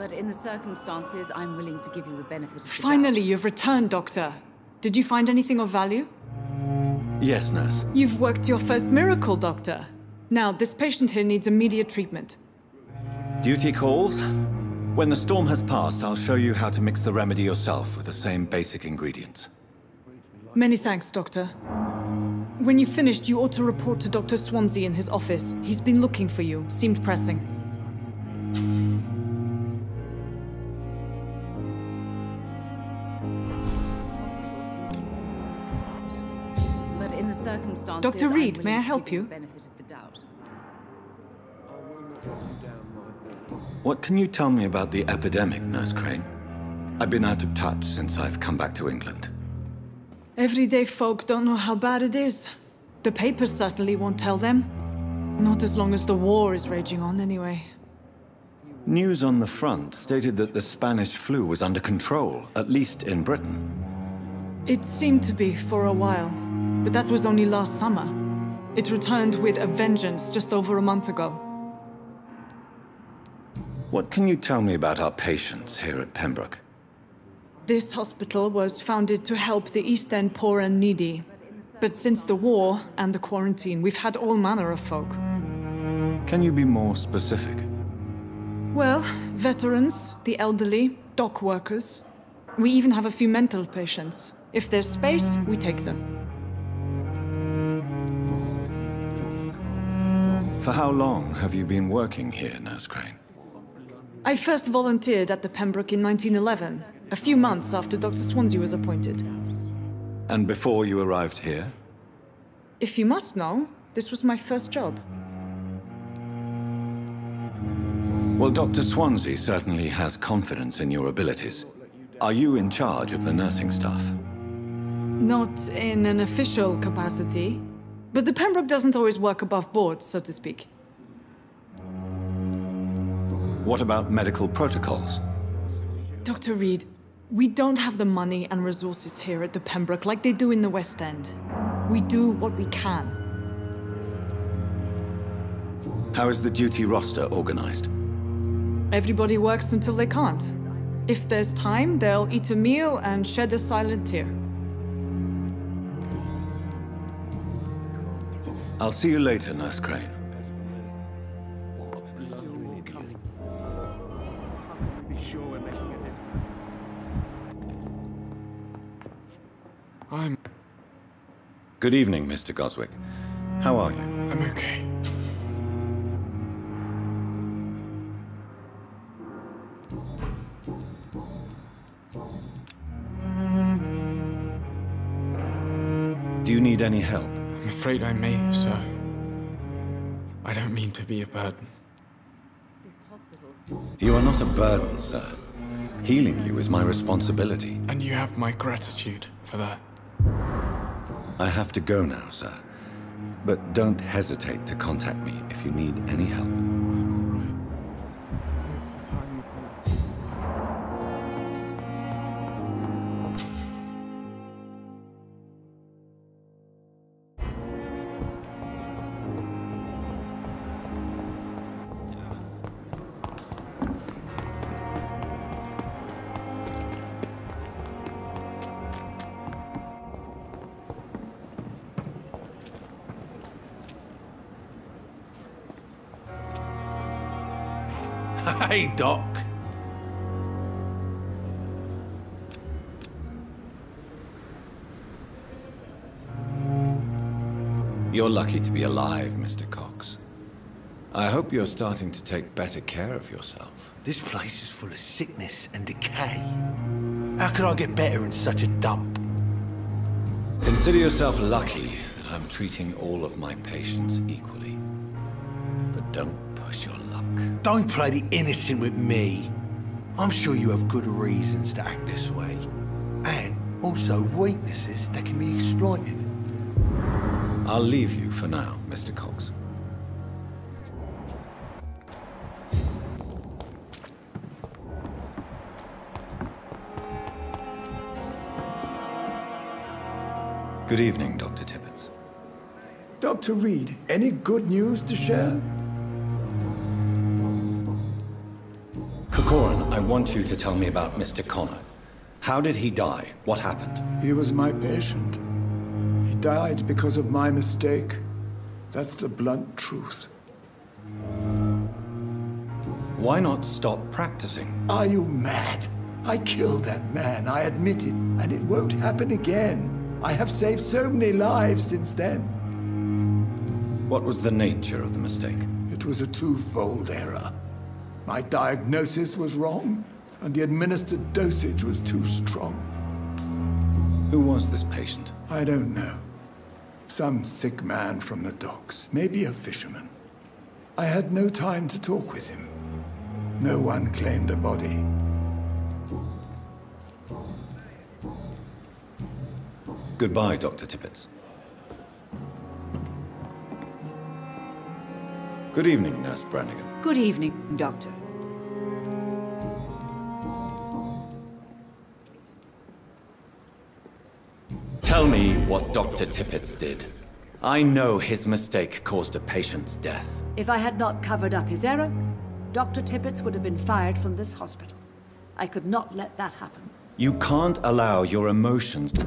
But in the circumstances, I'm willing to give you the benefit of the doubt. Finally, you've returned, Doctor. Did you find anything of value? Yes, nurse. You've worked your first miracle, Doctor. Now, this patient here needs immediate treatment. Duty calls. When the storm has passed, I'll show you how to mix the remedy yourself with the same basic ingredients. Many thanks, Doctor. When you've finished, you ought to report to Dr. Swansea in his office. He's been looking for you. Seemed pressing. But in the circumstances, Dr. Reed, I'm may I willing to help give you you? the benefit of the doubt. What can you tell me about the epidemic, Nurse Crane? I've been out of touch since I've come back to England. Everyday folk don't know how bad it is. The papers certainly won't tell them. Not as long as the war is raging on, anyway. News on the front stated that the Spanish flu was under control, at least in Britain. It seemed to be for a while, but that was only last summer. It returned with a vengeance just over a month ago. What can you tell me about our patients here at Pembroke? This hospital was founded to help the East End poor and needy. But since the war and the quarantine, we've had all manner of folk. Can you be more specific? Well, veterans, the elderly, dock workers. We even have a few mental patients. If there's space, we take them. For how long have you been working here, Nurse Crane? I first volunteered at the Pembroke in 1911, a few months after Dr. Swansea was appointed. And before you arrived here? If you must know, this was my first job. Well, Dr. Swansea certainly has confidence in your abilities. Are you in charge of the nursing staff? Not in an official capacity, but the Pembroke doesn't always work above board, so to speak. What about medical protocols? Dr. Reed, we don't have the money and resources here at the Pembroke like they do in the West End. We do what we can. How is the duty roster organized? Everybody works until they can't. If there's time, they'll eat a meal and shed a silent tear. I'll see you later, Nurse Crane. Good evening, Mr. Goswick. How are you? I'm okay. Do you need any help? I'm afraid I may, sir. I don't mean to be a burden. You are not a burden, sir. Healing you is my responsibility. And you have my gratitude for that. I have to go now, sir. But don't hesitate to contact me if you need any help. Hey, Doc. You're lucky to be alive, Mr. Cox. I hope you're starting to take better care of yourself. This place is full of sickness and decay. How could I get better in such a dump? Consider yourself lucky that I'm treating all of my patients equally. But don't push your luck. Don't play the innocent with me. I'm sure you have good reasons to act this way. And also weaknesses that can be exploited. I'll leave you for now, Mr. Cox. Good evening, Dr. Tibbets. Dr. Reed, any good news to share? Corin, I want you to tell me about Mr. Connor. How did he die? What happened? He was my patient. He died because of my mistake. That's the blunt truth. Why not stop practicing? Are you mad? I killed that man, I admit it, and it won't happen again. I have saved so many lives since then. What was the nature of the mistake? It was a twofold error. My diagnosis was wrong, and the administered dosage was too strong. Who was this patient? I don't know. Some sick man from the docks, maybe a fisherman. I had no time to talk with him. No one claimed the body. Goodbye, Dr. Tippett. Good evening, Nurse Brannigan. Good evening, Doctor. Tell me what Dr. Tippett did. I know his mistake caused a patient's death. If I had not covered up his error, Dr. Tippett would have been fired from this hospital. I could not let that happen. You can't allow your emotions to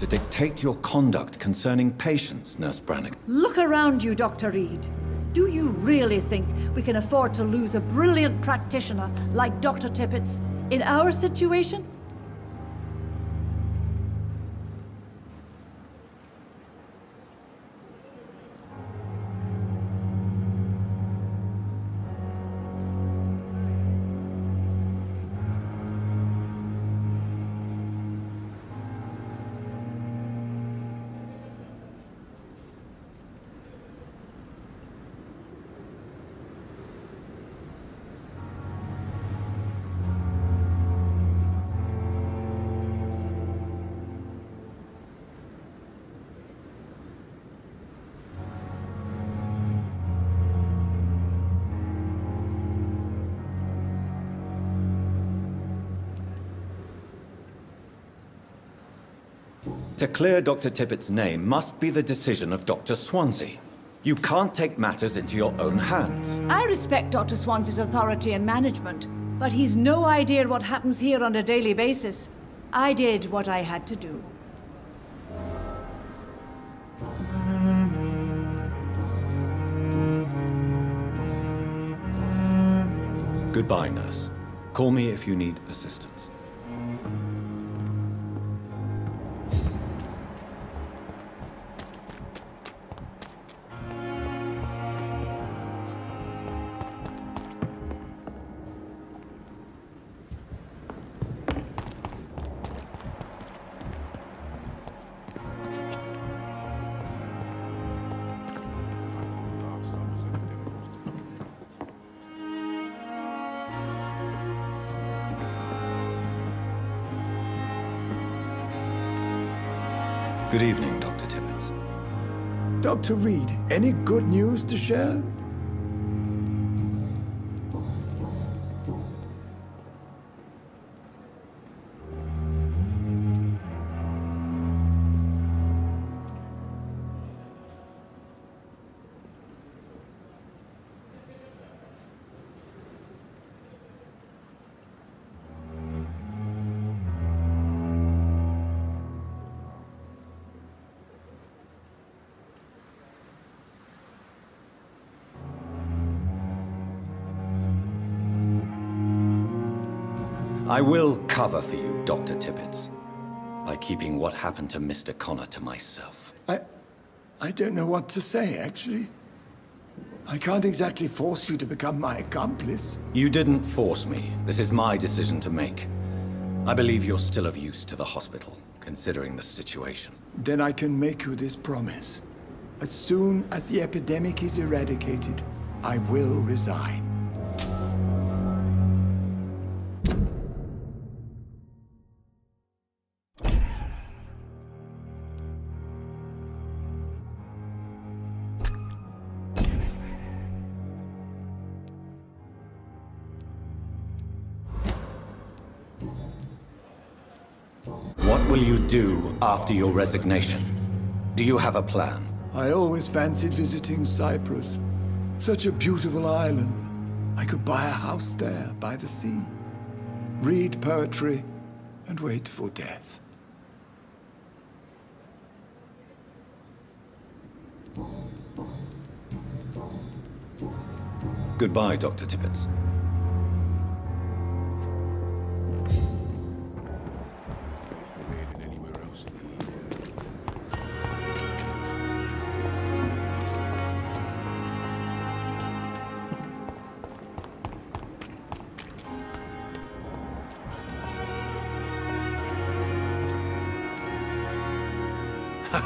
dictate your conduct concerning patients, Nurse Brannigan. Look around you, Dr. Reed. Do you really think we can afford to lose a brilliant practitioner like Dr. Tippett's in our situation? To clear Dr. Tippett's name must be the decision of Dr. Swansea. You can't take matters into your own hands. I respect Dr. Swansea's authority and management, but he's no idea what happens here on a daily basis. I did what I had to do. Goodbye, nurse. Call me if you need assistance. Good evening, Dr. Tippett. Dr. Reed, any good news to share? I will cover for you, Dr. Tippett, by keeping what happened to Mr. Connor to myself. I don't know what to say, actually. I can't exactly force you to become my accomplice. You didn't force me. This is my decision to make. I believe you're still of use to the hospital, considering the situation. Then I can make you this promise. As soon as the epidemic is eradicated, I will resign. What will you do after your resignation? Do you have a plan? I always fancied visiting Cyprus. Such a beautiful island. I could buy a house there by the sea, read poetry, and wait for death. Goodbye, Dr. Tippett.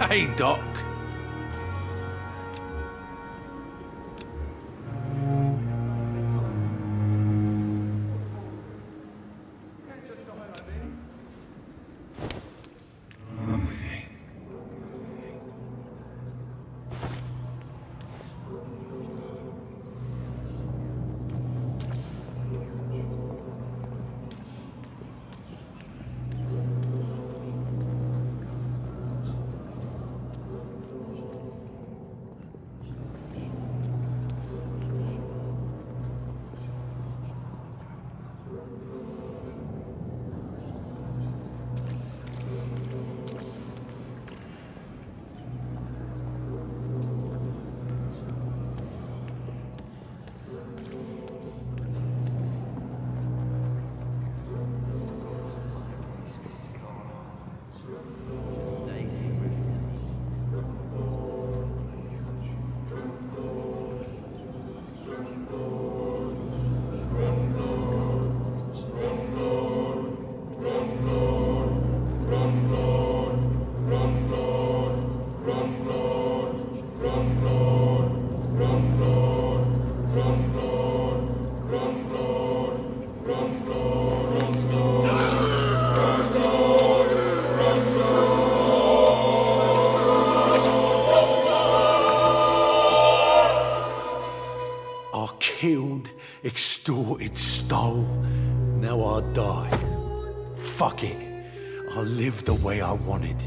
Hey, Doc. Killed, extorted, stole. Now I die. Fuck it. I live the way I wanted.